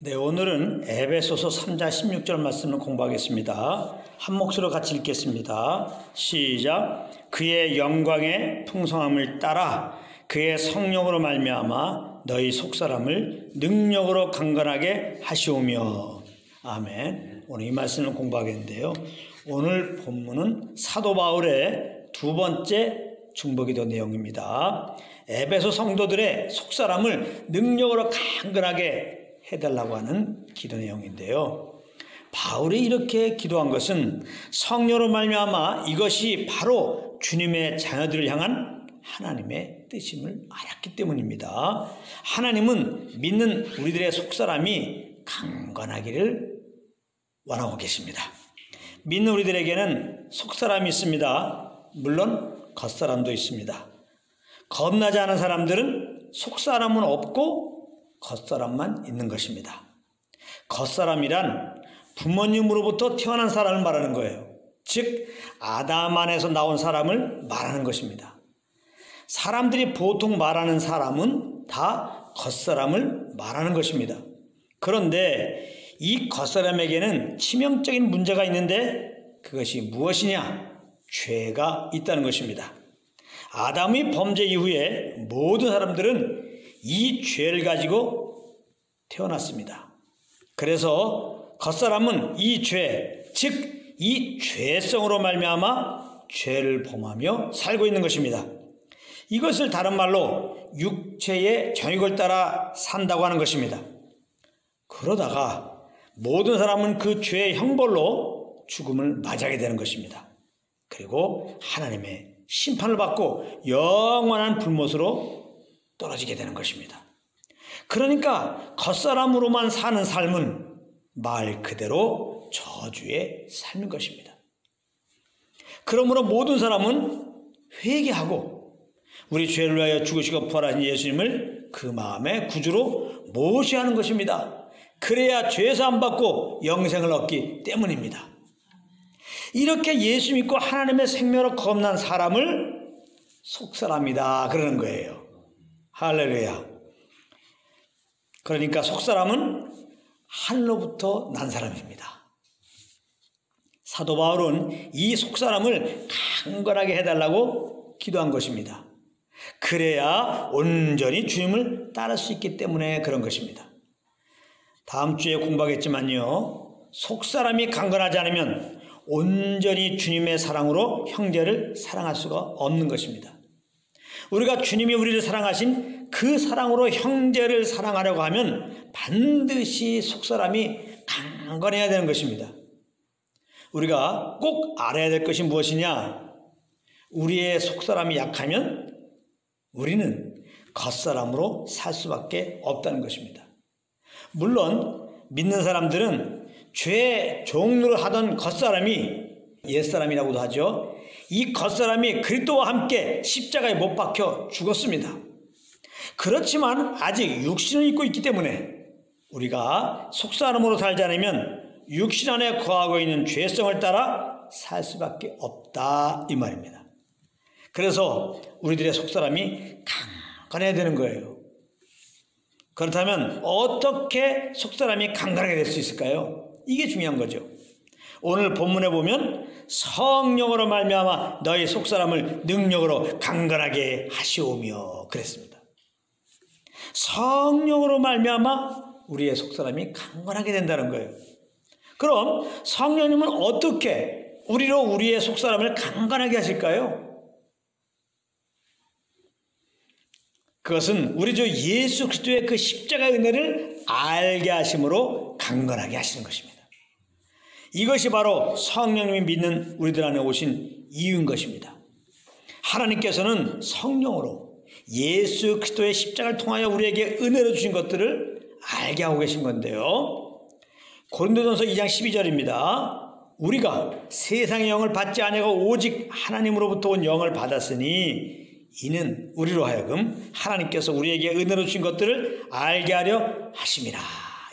네, 오늘은 에베소서 3장 16절 말씀을 공부하겠습니다. 한 목소리로 같이 읽겠습니다. 시작. 그의 영광의 풍성함을 따라 그의 성령으로 말미암아 너희 속사람을 능력으로 강건하게 하시오며. 아멘. 오늘 이 말씀을 공부하겠는데요. 오늘 본문은 사도 바울의 두 번째 중보기도 내용입니다. 에베소 성도들의 속사람을 능력으로 강건하게 해달라고 하는 기도 내용인데요. 바울이 이렇게 기도한 것은 성령으로 말미암아 이것이 바로 주님의 자녀들을 향한 하나님의 뜻임을 알았기 때문입니다. 하나님은 믿는 우리들의 속사람이 강건하기를 원하고 계십니다. 믿는 우리들에게는 속사람이 있습니다. 물론 겉사람도 있습니다. 겁나지 않은 사람들은 속사람은 없고 겉사람만 있는 것입니다. 겉사람이란 부모님으로부터 태어난 사람을 말하는 거예요. 즉 아담 안에서 나온 사람을 말하는 것입니다. 사람들이 보통 말하는 사람은 다 겉사람을 말하는 것입니다. 그런데 이 겉사람에게는 치명적인 문제가 있는데 그것이 무엇이냐? 죄가 있다는 것입니다. 아담의 범죄 이후에 모든 사람들은 이 죄를 가지고 태어났습니다. 그래서 겉사람은 이 죄, 즉 이 죄성으로 말미암아 죄를 범하며 살고 있는 것입니다. 이것을 다른 말로 육체의 정욕을 따라 산다고 하는 것입니다. 그러다가 모든 사람은 그 죄의 형벌로 죽음을 맞이하게 되는 것입니다. 그리고 하나님의 심판을 받고 영원한 불못으로 떨어지게 되는 것입니다. 그러니까 겉사람으로만 사는 삶은 말 그대로 저주의 삶인 것입니다. 그러므로 모든 사람은 회개하고 우리 죄를 위하여 죽으시고 부활하신 예수님을 그 마음의 구주로 모셔야 하는 것입니다. 그래야 죄사함 받고 영생을 얻기 때문입니다. 이렇게 예수 믿고 하나님의 생명으로 거듭난 사람을 속사람이다 그러는 거예요. 할렐루야. 그러니까 속사람은 하늘로부터 난 사람입니다. 사도 바울은 이 속사람을 강건하게 해달라고 기도한 것입니다. 그래야 온전히 주님을 따를 수 있기 때문에 그런 것입니다. 다음 주에 공부하겠지만요. 속사람이 강건하지 않으면 온전히 주님의 사랑으로 형제를 사랑할 수가 없는 것입니다. 우리가 주님이 우리를 사랑하신 그 사랑으로 형제를 사랑하려고 하면 반드시 속사람이 강건해야 되는 것입니다. 우리가 꼭 알아야 될 것이 무엇이냐? 우리의 속사람이 약하면 우리는 겉사람으로 살 수밖에 없다는 것입니다. 물론 믿는 사람들은 죄 종로를 하던 겉사람이 옛사람이라고도 하죠. 이 겉사람이 그리스도와 함께 십자가에 못 박혀 죽었습니다. 그렇지만 아직 육신을 입고 있기 때문에 우리가 속사람으로 살지 않으면 육신 안에 거하고 있는 죄성을 따라 살 수밖에 없다 이 말입니다. 그래서 우리들의 속사람이 강건해야 되는 거예요. 그렇다면 어떻게 속사람이 강건하게 될 수 있을까요? 이게 중요한 거죠. 오늘 본문에 보면 성령으로 말미암아 너희 속사람을 능력으로 강건하게 하시오며 그랬습니다. 성령으로 말미암아 우리의 속사람이 강건하게 된다는 거예요. 그럼 성령님은 어떻게 우리로 우리의 속사람을 강건하게 하실까요? 그것은 우리 주 예수 그리스도의 그 십자가의 은혜를 알게 하심으로 강건하게 하시는 것입니다. 이것이 바로 성령님이 믿는 우리들 안에 오신 이유인 것입니다. 하나님께서는 성령으로 예수 그리스도의 십자가를 통하여 우리에게 은혜로 주신 것들을 알게 하고 계신 건데요. 고린도전서 2장 12절입니다. 우리가 세상의 영을 받지 아니하고 오직 하나님으로부터 온 영을 받았으니 이는 우리로 하여금 하나님께서 우리에게 은혜로 주신 것들을 알게 하려 하심이라.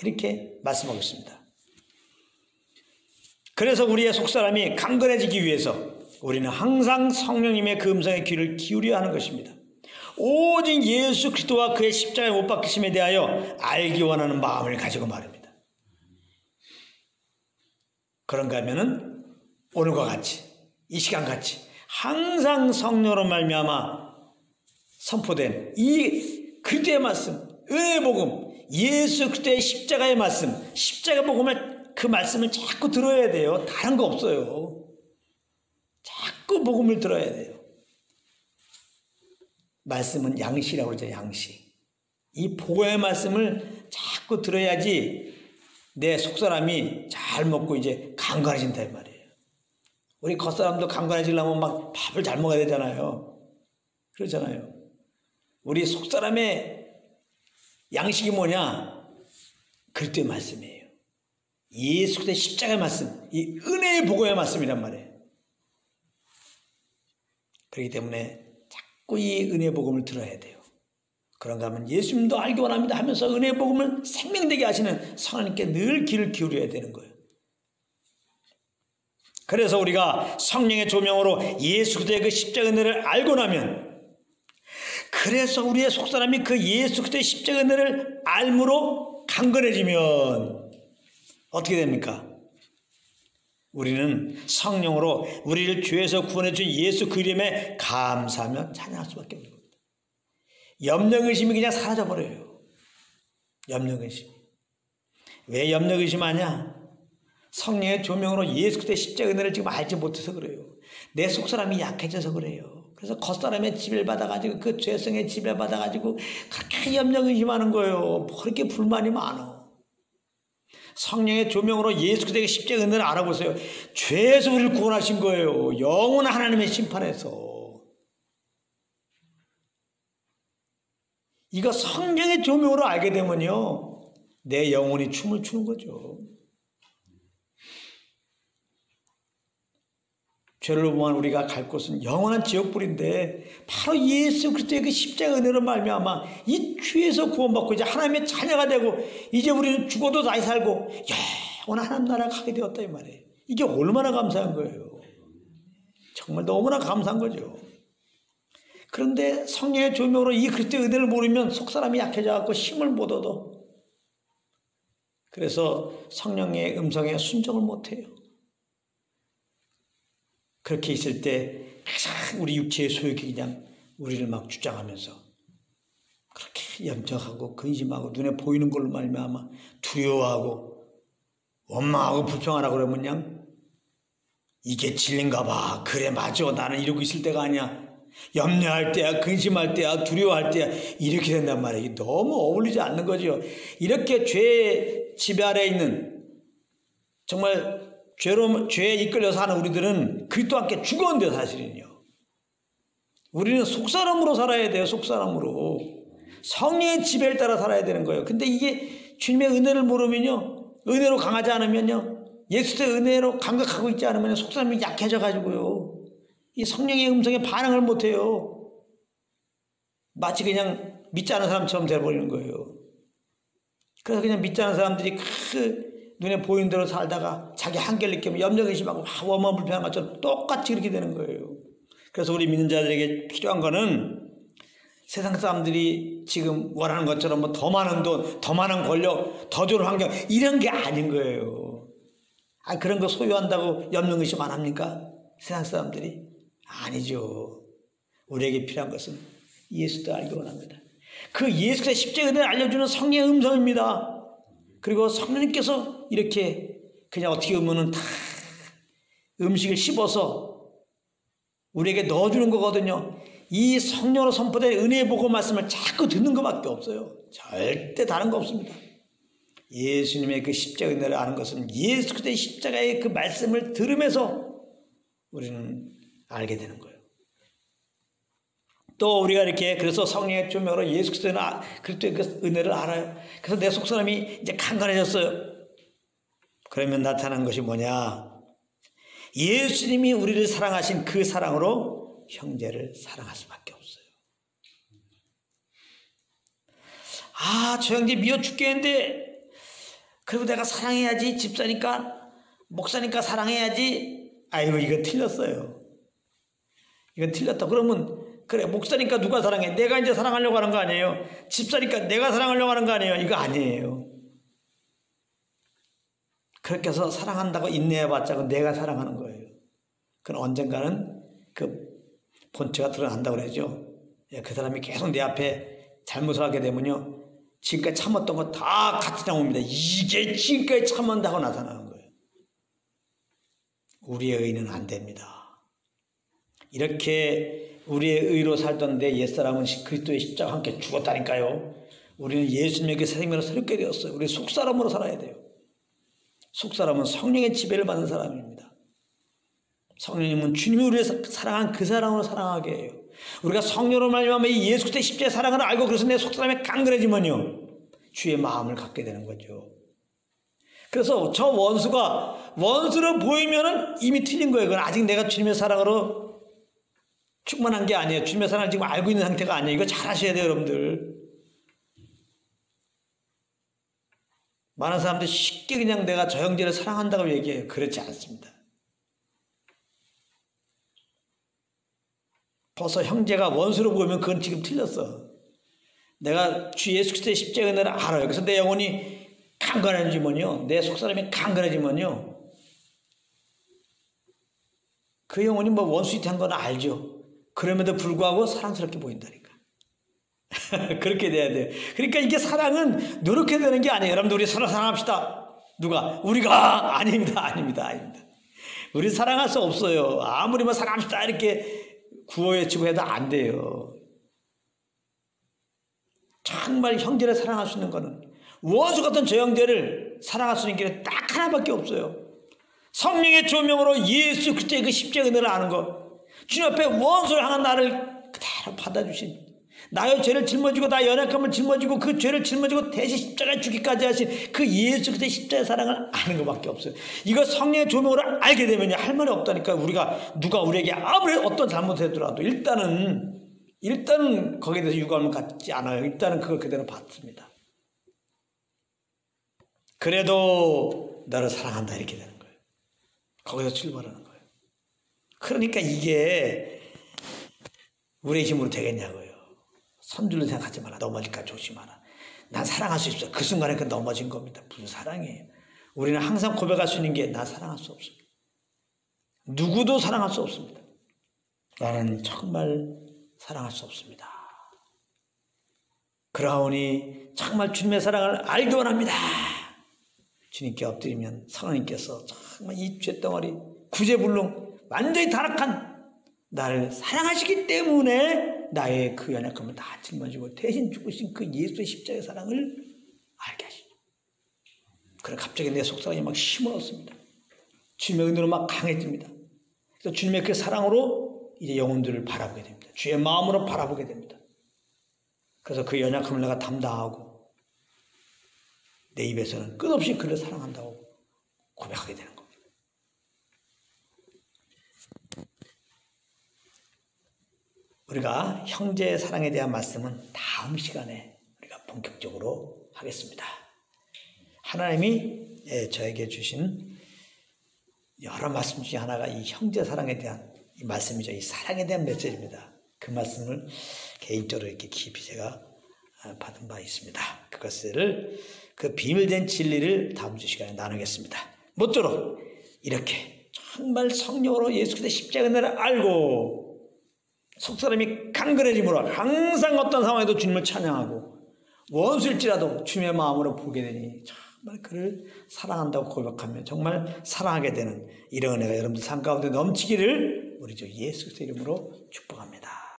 이렇게 말씀하고 있습니다. 그래서 우리의 속사람이 강건해지기 위해서 우리는 항상 성령님의 그 음성의 귀를 기울여야 하는 것입니다. 오직 예수 그리스도와 그의 십자가에 못 박히심에 대하여 알기 원하는 마음을 가지고 말입니다. 그런가 하면은 오늘과 같이 이 시간 같이 항상 성령으로 말미암아 선포된 이 그리스도의 말씀, 은혜의 복음, 예수 그리스도의 십자가의 말씀, 십자가 복음을 그 말씀을 자꾸 들어야 돼요. 다른 거 없어요. 자꾸 복음을 들어야 돼요. 말씀은 양식이라고 그러죠. 양식. 이 복음의 말씀을 자꾸 들어야지 내 속사람이 잘 먹고 이제 강건해진다 이 말이에요. 우리 겉사람도 강건해지려면 막 밥을 잘 먹어야 되잖아요. 그렇잖아요. 우리 속사람의 양식이 뭐냐? 그리스도의 말씀이에요. 예수 그리스도의 십자가의 말씀, 이 은혜의 복음의 말씀이란 말이에요. 그렇기 때문에 자꾸 이 은혜의 복음을 들어야 돼요. 그런가 하면 예수님도 알기 원합니다 하면서 은혜의 복음을 생명되게 하시는 성령님께 늘 귀를 기울여야 되는 거예요. 그래서 우리가 성령의 조명으로 예수 그리스도의 그 십자가 은혜를 알고 나면, 그래서 우리의 속사람이 그 예수 그리스도의 십자가 은혜를 알므로 강건해지면 어떻게 됩니까? 우리는 성령으로 우리를 죄에서 구원해 준 예수 그 이름에 감사하며 찬양할 수밖에 없는 겁니다. 염려의심이 그냥 사라져버려요. 염려의심. 왜 염려의심하냐? 성령의 조명으로 예수 그리스도의 십자가 은혜를 지금 알지 못해서 그래요. 내 속사람이 약해져서 그래요. 그래서 겉사람의 지배를 받아가지고 그 죄성의 지배를 받아가지고 그렇게 염려의심하는 거예요. 그렇게 불만이 많아. 성령의 조명으로 예수 그리스도의 십자가 은혜를 알아보세요. 죄에서 우리를 구원하신 거예요. 영원한 하나님의 심판에서. 이거 성령의 조명으로 알게 되면요, 내 영혼이 춤을 추는 거죠. 죄를 범한 우리가 갈 곳은 영원한 지옥불인데 바로 예수 그리스도의 그 십자가 은혜로 말미암아 이 죄에서 구원받고 이제 하나님의 자녀가 되고 이제 우리는 죽어도 다시 살고 영원한 하나님 나라에 가게 되었다 이 말이에요. 이게 얼마나 감사한 거예요. 정말 너무나 감사한 거죠. 그런데 성령의 조명으로 이 그리스도의 은혜를 모르면 속사람이 약해져갖고 힘을 못 얻어. 그래서 성령의 음성에 순종을 못해요. 그렇게 있을 때 가장 우리 육체의 소욕이 그냥 우리를 막 주장하면서 그렇게 염려하고 근심하고 눈에 보이는 걸로 말미암아 두려워하고 원망하고 불평하라고 그러면 그냥 이게 진리인가 봐. 그래 맞아. 나는 이러고 있을 때가 아니야. 염려할 때야, 근심할 때야, 두려워할 때야 이렇게 된단 말이에요. 이게 너무 어울리지 않는 거죠. 이렇게 죄의 지배 아래에 있는 정말 죄에 이끌려서 사는 우리들은 그리스도와 함께 죽었는데 사실은요. 우리는 속사람으로 살아야 돼요. 속사람으로. 성령의 지배를 따라 살아야 되는 거예요. 근데 이게 주님의 은혜를 모르면요, 은혜로 강하지 않으면요, 예수의 은혜로 감격하고 있지 않으면 속사람이 약해져 가지고요, 이 성령의 음성에 반응을 못해요. 마치 그냥 믿지 않은 사람처럼 돼버리는 거예요. 그래서 그냥 믿지 않은 사람들이 눈에 보이는 대로 살다가 자기 한계를 느끼면 염려의심하고 원망 불평한 것처럼 똑같이 그렇게 되는 거예요. 그래서 우리 믿는 자들에게 필요한 거는 세상 사람들이 지금 원하는 것처럼 뭐 더 많은 돈, 더 많은 권력, 더 좋은 환경 이런 게 아닌 거예요. 그런 거 소유한다고 염려의심 안 합니까? 세상 사람들이? 아니죠. 우리에게 필요한 것은 예수도 알기 원합니다. 그 예수의 십자가의 은혜를 알려주는 성령의 음성입니다. 그리고 성령님께서 이렇게 그냥 어떻게 보면은 다 음식을 씹어서 우리에게 넣어주는 거거든요. 이 성령으로 선포된 은혜의 복음 말씀을 자꾸 듣는 것밖에 없어요. 절대 다른 거 없습니다. 예수님의 그 십자가 은혜를 아는 것은 예수 그리스도의 십자가의 그 말씀을 들으면서 우리는 알게 되는 거예요. 또 우리가 이렇게 그래서 성령의 조명으로 예수 그리스도의 그 은혜를 알아요. 그래서 내 속사람이 이제 강건해졌어요. 그러면 나타난 것이 뭐냐? 예수님이 우리를 사랑하신 그 사랑으로 형제를 사랑할 수밖에 없어요. 저 형제 미워 죽겠는데 그리고 내가 사랑해야지. 집사니까 목사니까 사랑해야지. 이거 틀렸어요. 이건 틀렸다. 그러면 그래 목사니까 누가 사랑해? 내가 이제 사랑하려고 하는 거 아니에요? 집사니까 내가 사랑하려고 하는 거 아니에요? 이거 아니에요. 그렇게 해서 사랑한다고 인내해봤자 내가 사랑하는 거예요. 그건 언젠가는 그 본체가 드러난다고 그러죠. 그 사람이 계속 내 앞에 잘못을 하게 되면요, 지금까지 참았던 거 다 같이 나옵니다. 이게 지금까지 참았다고 나타나는 거예요. 우리의 의는 안 됩니다. 이렇게 우리의 의로 살던데 옛사람은 그리스도의 십자가와 함께 죽었다니까요. 우리는 예수님에게 생명을 새롭게 되었어요. 우리 속사람으로 살아야 돼요. 속사람은 성령의 지배를 받는 사람입니다. 성령님은 주님이 우리를 사랑한 그 사랑으로 사랑하게 해요. 우리가 성령으로 말미암아 이 예수 그리스도의 십자가의 사랑을 알고 그래서 내 속사람이 강건해지면요, 주의 마음을 갖게 되는 거죠. 그래서 저 원수로 보이면은 이미 틀린 거예요. 그건 아직 내가 주님의 사랑으로 충만한 게 아니에요. 주님의 사랑을 지금 알고 있는 상태가 아니에요. 이거 잘 아셔야 돼요, 여러분들. 많은 사람들이 쉽게 그냥 내가 저 형제를 사랑한다고 얘기해요. 그렇지 않습니다. 벌써 형제가 원수로 보이면 그건 지금 틀렸어. 내가 주 예수 그리스도의 십자가의 은혜를 알아요. 그래서 내 영혼이 강건해지면요, 내 속사람이 강건해지면요, 그 영혼이 뭐 원수짓한 건 알죠. 그럼에도 불구하고 사랑스럽게 보인다니까. 그렇게 돼야 돼요. 그러니까 이게 사랑은 노력해야 되는 게 아니에요. 여러분들 우리 서로 사랑합시다. 누가? 우리가? 아닙니다. 우리 사랑할 수 없어요. 아무리 뭐 사랑합시다 이렇게 구호외치고 해도 안 돼요. 정말 형제를 사랑할 수 있는 거는, 원수 같은 저 형제를 사랑할 수 있는 길은 딱 하나밖에 없어요. 성령의 조명으로 예수 그리스도의 그 십자가의 은혜를 아는 것. 주님 앞에 원수를 향한 나를 그대로 받아주신, 나의 죄를 짊어지고 나 연약함을 짊어지고 그 죄를 짊어지고 대신 십자가에 죽기까지 하신 그 예수 그리스도의 십자가의 사랑을 아는 것밖에 없어요. 이거 성령의 조명으로 알게 되면 할 말이 없다니까. 누가 우리에게 아무리 어떤 잘못을 해도 일단은 거기에 대해서 유감을 갖지 않아요. 일단은 그걸 그대로 받습니다. 그래도 너를 사랑한다 이렇게 되는 거예요. 거기서 출발하는 거예요. 그러니까 이게 우리의 힘으로 되겠냐고요. 선줄로 생각하지 마라. 넘어질까 조심하라. 난 사랑할 수 있어. 그 순간에 그 넘어진 겁니다. 무슨 사랑이에요. 우리는 항상 고백할 수 있는 게 나 사랑할 수 없습니다. 누구도 사랑할 수 없습니다. 나는 정말 사랑할 수 없습니다. 그러하오니 정말 주님의 사랑을 알기 원합니다. 주님께 엎드리면 성령님께서 정말 이 쇳덩어리 구제불능 완전히 타락한 나를 사랑하시기 때문에 나의 그 연약함을 다 짊어지고 대신 죽으신 그 예수의 십자가의 사랑을 알게 하시죠. 그래 갑자기 내 속사람이 막 힘을 얻습니다. 주님의 은혜로 막 강해집니다. 그래서 주님의 그 사랑으로 이제 영혼들을 바라보게 됩니다. 주의 마음으로 바라보게 됩니다. 그래서 그 연약함을 내가 담당하고 내 입에서는 끝없이 그를 사랑한다고 고백하게 되는 겁니다. 우리가 형제의 사랑에 대한 말씀은 다음 시간에 우리가 본격적으로 하겠습니다. 하나님이 저에게 주신 여러 말씀 중에 하나가 이 형제 사랑에 대한 이 말씀이죠. 이 사랑에 대한 메시지입니다. 그 말씀을 개인적으로 이렇게 깊이 제가 받은 바 있습니다. 그것을 그 비밀된 진리를 다음 주 시간에 나누겠습니다. 모쪼록 이렇게 정말 성령으로 예수 그리스도의 십자가의 은혜를 알고 속사람이 강건해짐으로 항상 어떤 상황에도 주님을 찬양하고 원수일지라도 주님의 마음으로 보게 되니 정말 그를 사랑한다고 고백하며 정말 사랑하게 되는 이런 은혜가 여러분들 삶 가운데 넘치기를 우리 주 예수 그리스도 이름으로 축복합니다.